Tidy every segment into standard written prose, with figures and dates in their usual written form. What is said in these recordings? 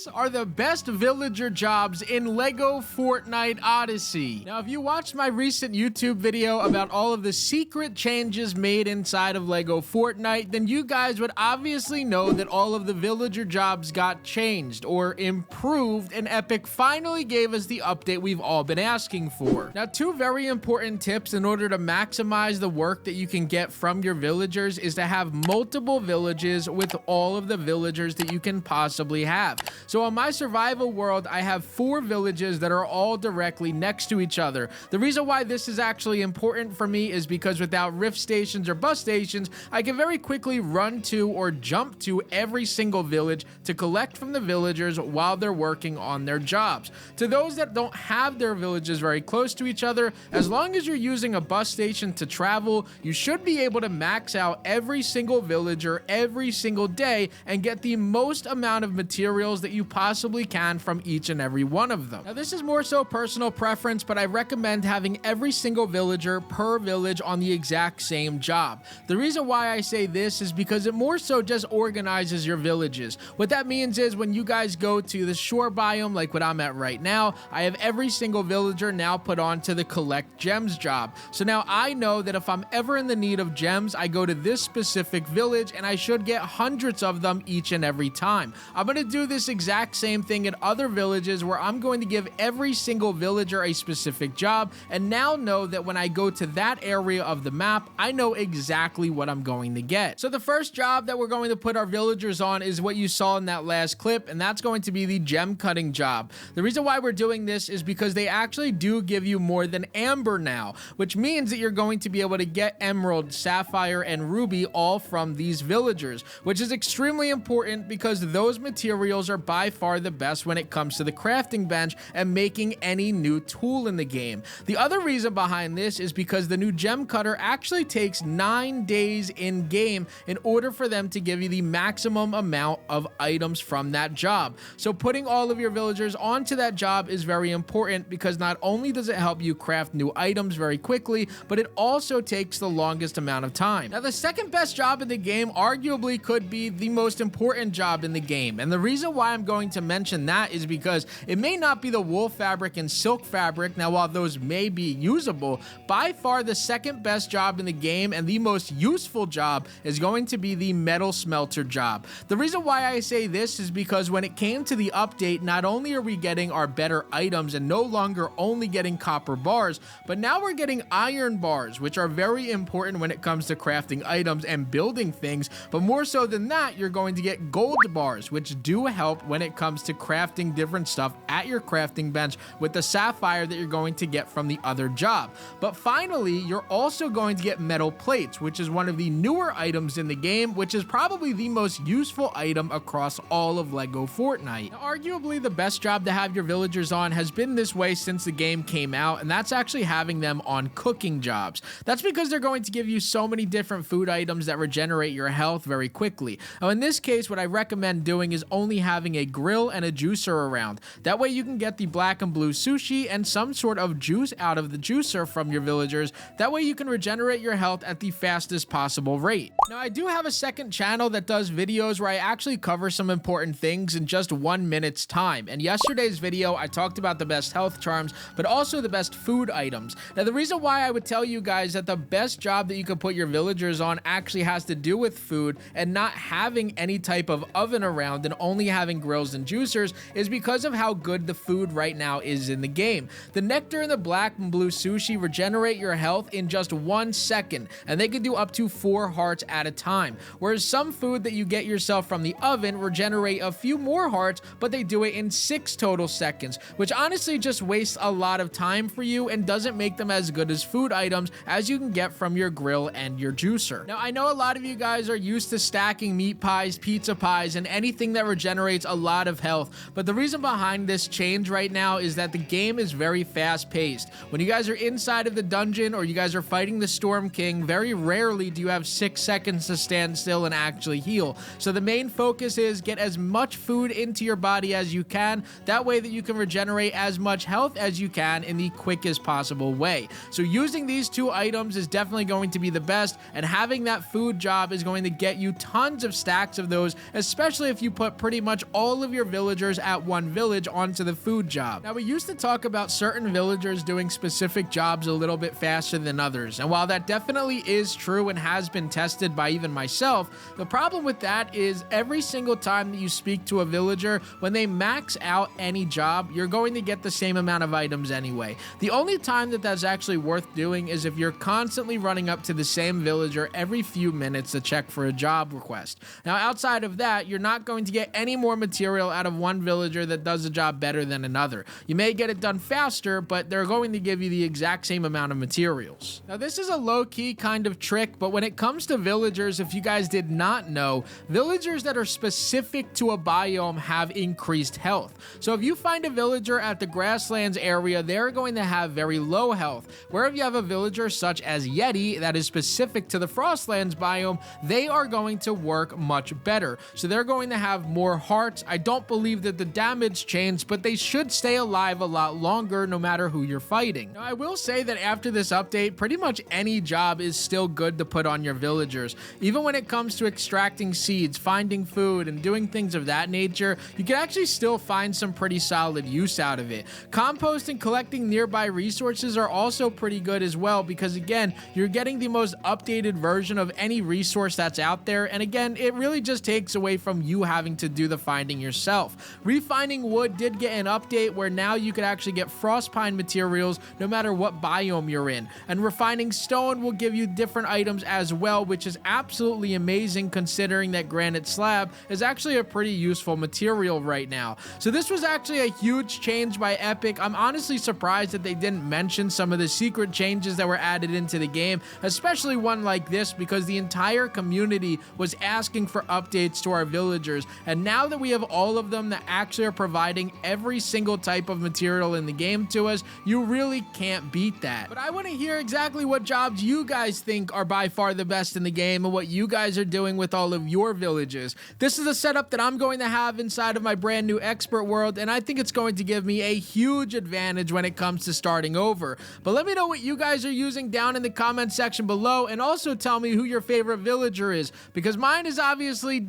These are the best villager jobs in LEGO Fortnite Odyssey. Now, if you watched my recent YouTube video about all of the secret changes made inside of LEGO Fortnite, then you guys would obviously know that all of the villager jobs got changed or improved, and Epic finally gave us the update we've all been asking for. Now, two very important tips in order to maximize the work that you can get from your villagers is to have multiple villages with all of the villagers that you can possibly have. So on my survival world, I have 4 villages that are all directly next to each other. The reason why this is actually important for me is because without rift stations or bus stations, I can very quickly run to or jump to every single village to collect from the villagers while they're working on their jobs. To those that don't have their villages very close to each other, as long as you're using a bus station to travel, you should be able to max out every single villager every single day and get the most amount of materials that you possibly can from each and every one of them. Now, this is more so personal preference, but I recommend having every single villager per village on the exact same job. The reason why I say this is because it more so just organizes your villages. What that means is when you guys go to the shore biome, like what I'm at right now, I have every single villager now put on to the collect gems job. So now I know that if I'm ever in the need of gems, I go to this specific village and I should get hundreds of them each and every time. I'm going to do this exact same thing at other villages where I'm going to give every single villager a specific job and now know that when I go to that area of the map, I know exactly what I'm going to get. So the first job that we're going to put our villagers on is what you saw in that last clip, and that's going to be the gem cutting job. The reason why we're doing this is because they actually do give you more than amber now, which means that you're going to be able to get emerald, sapphire, and ruby all from these villagers, which is extremely important because those materials are by far the best when it comes to the crafting bench and making any new tool in the game. The other reason behind this is because the new gem cutter actually takes 9 days in game in order for them to give you the maximum amount of items from that job. So putting all of your villagers onto that job is very important because not only does it help you craft new items very quickly, but it also takes the longest amount of time. Now, the second best job in the game arguably could be the most important job in the game, and the reason why I'm going to mention that is because it may not be the wool fabric and silk fabric. Now, while those may be usable, by far the second best job in the game and the most useful job is going to be the metal smelter job. The reason why I say this is because when it came to the update, not only are we getting our better items and no longer only getting copper bars, but now we're getting iron bars, which are very important when it comes to crafting items and building things. But more so than that, you're going to get gold bars, which do help when it comes to crafting different stuff at your crafting bench with the sapphire that you're going to get from the other job. But finally, you're also going to get metal plates, which is one of the newer items in the game, which is probably the most useful item across all of LEGO Fortnite. Now, arguably the best job to have your villagers on has been this way since the game came out, and that's actually having them on cooking jobs. That's because they're going to give you so many different food items that regenerate your health very quickly. Now, in this case, what I recommend doing is only having a grill and a juicer around. That way you can get the black and blue sushi and some sort of juice out of the juicer from your villagers. That way you can regenerate your health at the fastest possible rate. Now, I do have a second channel that does videos where I actually cover some important things in just 1 minute's time. And yesterday's video, I talked about the best health charms, but also the best food items. Now, the reason why I would tell you guys that the best job that you can put your villagers on actually has to do with food and not having any type of oven around and only having grills and juicers is because of how good the food right now is in the game. The nectar and the black and blue sushi regenerate your health in just 1 second, and they can do up to 4 hearts at a time. Whereas some food that you get yourself from the oven regenerate a few more hearts, but they do it in 6 total seconds, which honestly just wastes a lot of time for you and doesn't make them as good as food items as you can get from your grill and your juicer. Now, I know a lot of you guys are used to stacking meat pies, pizza pies, and anything that regenerates a lot of health, but the reason behind this change right now is that the game is very fast-paced. When you guys are inside of the dungeon or you guys are fighting the Storm King, very rarely do you have 6 seconds to stand still and actually heal. So the main focus is get as much food into your body as you can, that way that you can regenerate as much health as you can in the quickest possible way. So using these 2 items is definitely going to be the best, and having that food job is going to get you tons of stacks of those, especially if you put pretty much all all of your villagers at one village onto the food job. Now, we used to talk about certain villagers doing specific jobs a little bit faster than others, and while that definitely is true and has been tested by even myself, the problem with that is every single time that you speak to a villager, when they max out any job, you're going to get the same amount of items anyway. The only time that that's actually worth doing is if you're constantly running up to the same villager every few minutes to check for a job request. Now, outside of that, you're not going to get any more material out of one villager that does a job better than another. You may get it done faster, but they're going to give you the exact same amount of materials. Now, this is a low-key kind of trick, but when it comes to villagers, if you guys did not know, villagers that are specific to a biome have increased health. So if you find a villager at the grasslands area, they're going to have very low health. Where if you have a villager such as Yeti that is specific to the Frostlands biome, they are going to work much better. So they're going to have more hearts. I don't believe that the damage changed, but they should stay alive a lot longer no matter who you're fighting. Now, I will say that after this update, pretty much any job is still good to put on your villagers. Even when it comes to extracting seeds, finding food, and doing things of that nature, you can actually still find some pretty solid use out of it. Compost and collecting nearby resources are also pretty good as well, because again, you're getting the most updated version of any resource that's out there, and again, it really just takes away from you having to do the finding yourself. Refining wood did get an update where now you could actually get frost pine materials no matter what biome you're in, and refining stone will give you different items as well, which is absolutely amazing considering that granite slab is actually a pretty useful material right now. So this was actually a huge change by Epic. I'm honestly surprised that they didn't mention some of the secret changes that were added into the game, especially one like this, because the entire community was asking for updates to our villagers, and now that we have all of them that actually are providing every single type of material in the game to us, you really can't beat that. But I want to hear exactly what jobs you guys think are by far the best in the game and what you guys are doing with all of your villages. This is a setup that I'm going to have inside of my brand new expert world, and I think it's going to give me a huge advantage when it comes to starting over. But let me know what you guys are using down in the comment section below, and also tell me who your favorite villager is, because mine is obviously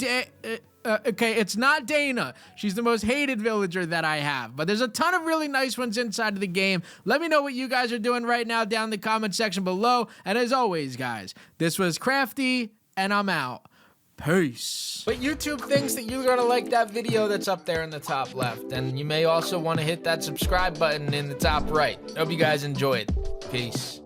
okay, it's not Dana. She's the most hated villager that I have, but there's a ton of really nice ones inside of the game. Let me know what you guys are doing right now down in the comment section below, and as always, guys, this was Crafty, and I'm out. Peace. But YouTube thinks that you're gonna like that video that's up there in the top left, and you may also want to hit that subscribe button in the top right. Hope you guys enjoyed. Peace.